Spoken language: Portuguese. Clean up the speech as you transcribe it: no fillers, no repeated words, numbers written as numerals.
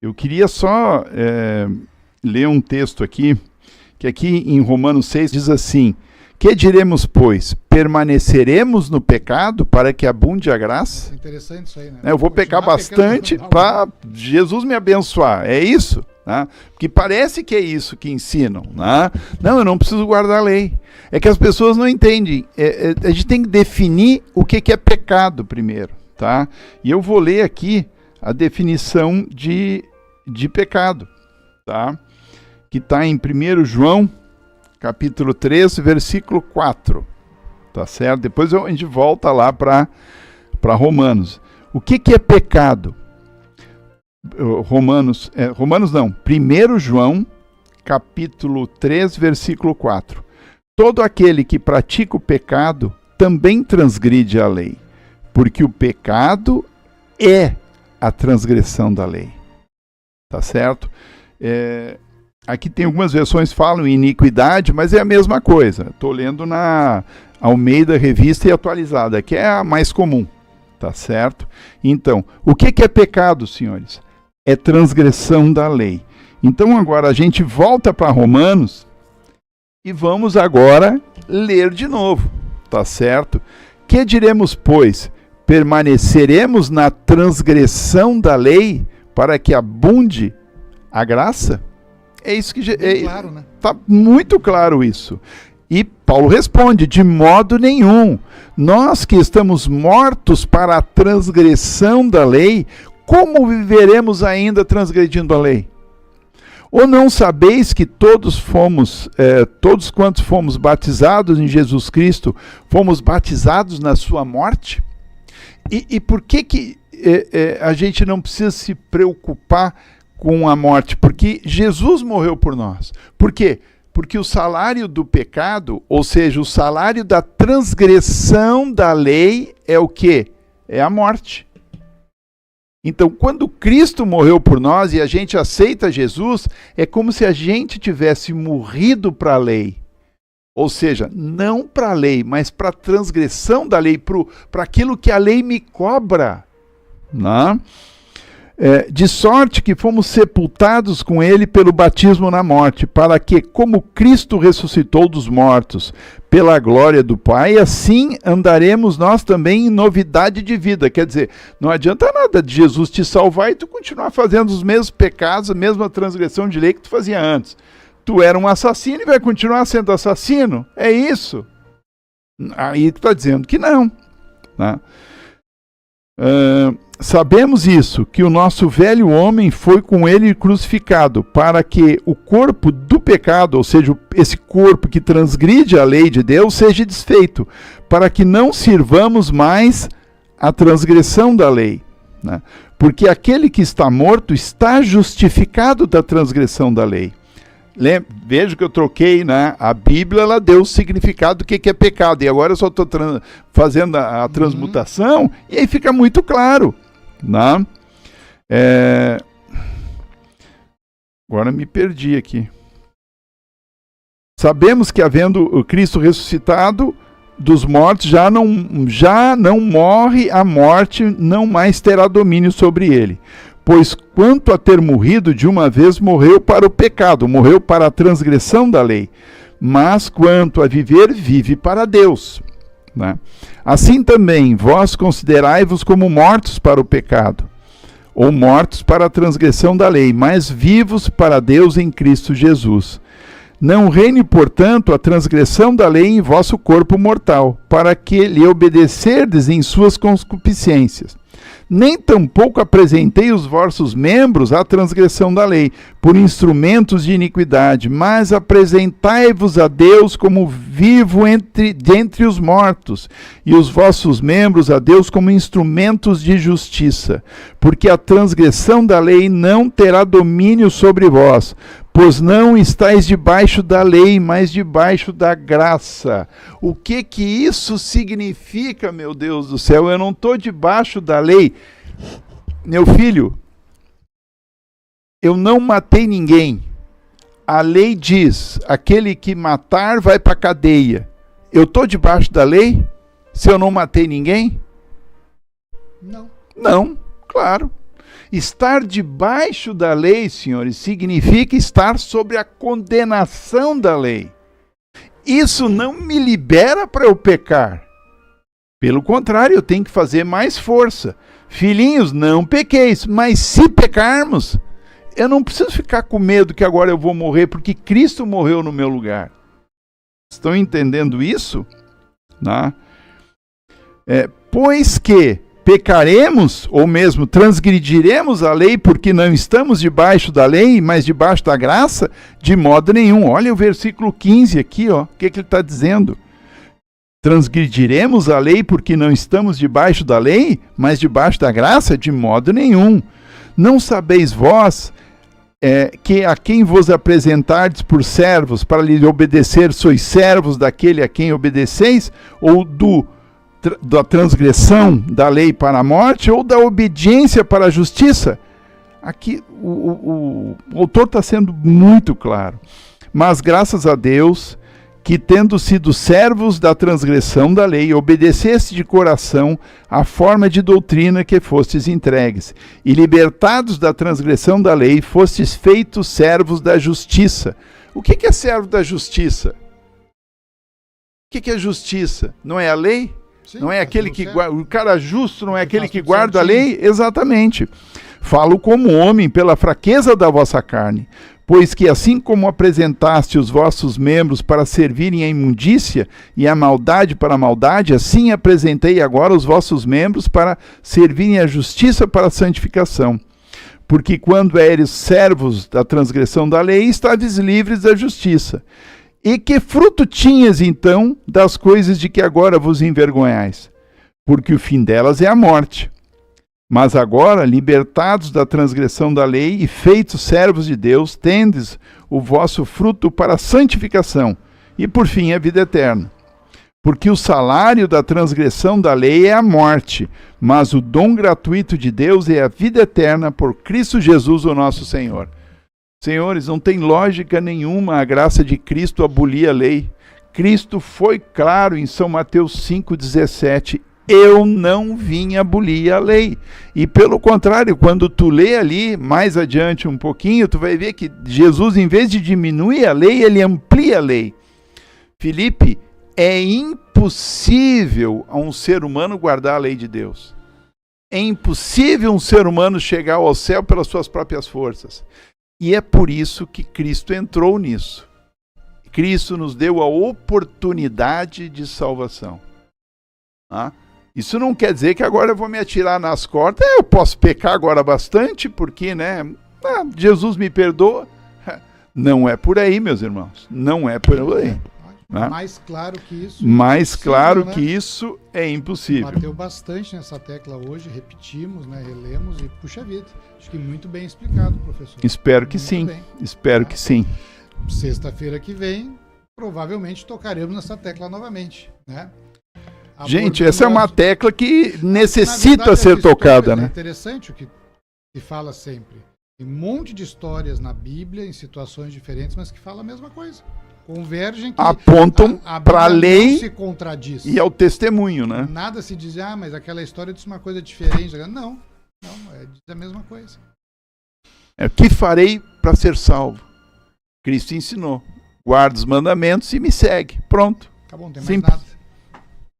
Eu queria só ler um texto aqui, que aqui em Romanos 6 diz assim: que diremos, pois? Permaneceremos no pecado para que abunde a graça? É interessante isso aí, né? Eu vou pecar bastante para Jesus me abençoar, é isso? Né? Porque parece que é isso que ensinam. Né? Não, eu não preciso guardar a lei. É que as pessoas não entendem. A gente tem que definir o que é pecado primeiro. Tá? E eu vou ler aqui a definição de pecado, tá? Que está em 1 João, capítulo 3, versículo 4. Tá certo? Depois a gente volta lá para Romanos. O que é pecado? Romanos não. 1 João, capítulo 3, versículo 4. Todo aquele que pratica o pecado também transgride a lei, porque o pecado é a transgressão da lei. Tá certo? Aqui tem algumas versões que falam em iniquidade, mas é a mesma coisa. Estou lendo na Almeida Revista e Atualizada, que é a mais comum. Tá certo? Então, o que é pecado, senhores? É transgressão da lei. Então agora a gente volta para Romanos e vamos agora ler de novo. Tá certo? Que diremos, pois? Permaneceremos na transgressão da lei para que abunde a graça? É isso que claro, né? Tá muito claro isso. E Paulo responde: de modo nenhum. Nós que estamos mortos para a transgressão da lei, como viveremos ainda transgredindo a lei? Ou não sabeis que todos quantos fomos batizados em Jesus Cristo, fomos batizados na sua morte? E por que a gente não precisa se preocupar com a morte? Porque Jesus morreu por nós. Por quê? Porque o salário do pecado, ou seja, o salário da transgressão da lei é o quê? É a morte. Então, quando Cristo morreu por nós e a gente aceita Jesus, é como se a gente tivesse morrido para a lei. Ou seja, não para a lei, mas para a transgressão da lei, para aquilo que a lei me cobra. Não? De sorte que fomos sepultados com ele pelo batismo na morte, para que, como Cristo ressuscitou dos mortos pela glória do Pai, assim andaremos nós também em novidade de vida. Quer dizer, não adianta nada de Jesus te salvar e tu continuar fazendo os mesmos pecados, a mesma transgressão de lei que tu fazia antes. Tu era um assassino e vai continuar sendo assassino? É isso? Aí tu está dizendo que não. Né? Sabemos isso, que o nosso velho homem foi com ele crucificado, para que o corpo do pecado, ou seja, esse corpo que transgride a lei de Deus, seja desfeito, para que não sirvamos mais a transgressão da lei. Né? Porque aquele que está morto está justificado da transgressão da lei. Veja que eu troquei, né? A Bíblia ela deu o significado do que é pecado, e agora eu só estou fazendo a transmutação, e aí fica muito claro. Né? Agora me perdi aqui. Sabemos que, havendo o Cristo ressuscitado dos mortos, já não morre, a morte não mais terá domínio sobre ele. Pois quanto a ter morrido de uma vez, morreu para o pecado, morreu para a transgressão da lei. Mas quanto a viver, vive para Deus. Né? Assim também, vós considerai-vos como mortos para o pecado, ou mortos para a transgressão da lei, mas vivos para Deus em Cristo Jesus. Não reine, portanto, a transgressão da lei em vosso corpo mortal, para que lhe obedecerdes em suas concupiscências. Nem tampouco apresentei os vossos membros à transgressão da lei, por instrumentos de iniquidade, mas apresentai-vos a Deus como vivo dentre os mortos, e os vossos membros a Deus como instrumentos de justiça. Porque a transgressão da lei não terá domínio sobre vós, pois não estáis debaixo da lei, mas debaixo da graça. O que isso significa, meu Deus do céu? Eu não estou debaixo da lei. Meu filho, eu não matei ninguém. A lei diz, aquele que matar vai para a cadeia. Eu estou debaixo da lei se eu não matei ninguém? Não. Não, claro. Estar debaixo da lei, senhores, significa estar sob a condenação da lei. Isso não me libera para eu pecar. Pelo contrário, eu tenho que fazer mais força. Filhinhos, não pequeis, mas se pecarmos, eu não preciso ficar com medo que agora eu vou morrer, porque Cristo morreu no meu lugar. Estão entendendo isso? Né? Pois que pecaremos, ou mesmo transgrediremos a lei, porque não estamos debaixo da lei, mas debaixo da graça, de modo nenhum. Olha o versículo 15 aqui, ó, o que ele está dizendo? Transgrediremos a lei porque não estamos debaixo da lei, mas debaixo da graça? De modo nenhum. Não sabeis vós que a quem vos apresentardes por servos para lhe obedecer, sois servos daquele a quem obedeceis, ou da transgressão da lei para a morte, ou da obediência para a justiça? Aqui o autor está sendo muito claro. Mas graças a Deus, que tendo sido servos da transgressão da lei, obedeceste de coração à forma de doutrina que fostes entregues, e libertados da transgressão da lei, fostes feitos servos da justiça. O que é servo da justiça? O que é justiça? Não é a lei? Sim, não é aquele que guarda, o cara justo não é aquele que guarda a lei? Exatamente. Falo como homem pela fraqueza da vossa carne, pois que assim como apresentaste os vossos membros para servirem à imundícia e à maldade para a maldade, assim apresentei agora os vossos membros para servirem à justiça para a santificação. Porque quando éreis servos da transgressão da lei, estáveis livres da justiça. E que fruto tinhas, então, das coisas de que agora vos envergonhais? Porque o fim delas é a morte. Mas agora, libertados da transgressão da lei e feitos servos de Deus, tendes o vosso fruto para a santificação e, por fim, a vida eterna. Porque o salário da transgressão da lei é a morte, mas o dom gratuito de Deus é a vida eterna por Cristo Jesus, o nosso Senhor. Senhores, não tem lógica nenhuma a graça de Cristo abolir a lei. Cristo foi claro em São Mateus 5,17: eu não vim abolir a lei. E pelo contrário, quando tu lê ali, mais adiante um pouquinho, tu vai ver que Jesus, em vez de diminuir a lei, ele amplia a lei. Filipe, é impossível a um ser humano guardar a lei de Deus. É impossível um ser humano chegar ao céu pelas suas próprias forças. E é por isso que Cristo entrou nisso. Cristo nos deu a oportunidade de salvação. Isso não quer dizer que agora eu vou me atirar nas cordas. Eu posso pecar agora bastante, porque, Jesus me perdoa. Não é por aí, meus irmãos. Não é por aí. Mais claro que isso. Mais claro que isso é impossível. Bateu bastante nessa tecla hoje, repetimos, relemos e puxa vida. Acho que muito bem explicado, professor. Espero que sim. Espero que sim. Sexta-feira que vem, provavelmente tocaremos nessa tecla novamente, Gente, essa é uma tecla que necessita ser tocada, É interessante o que se fala sempre. Tem um monte de histórias na Bíblia, em situações diferentes, mas que falam a mesma coisa. Convergem, que apontam para a lei não se contradiz. E ao testemunho, Nada se diz, mas aquela história diz uma coisa diferente. Não, diz a mesma coisa. O que farei para ser salvo? Cristo ensinou. Guarda os mandamentos e me segue. Pronto. Acabou, não tem mais Simples. nada.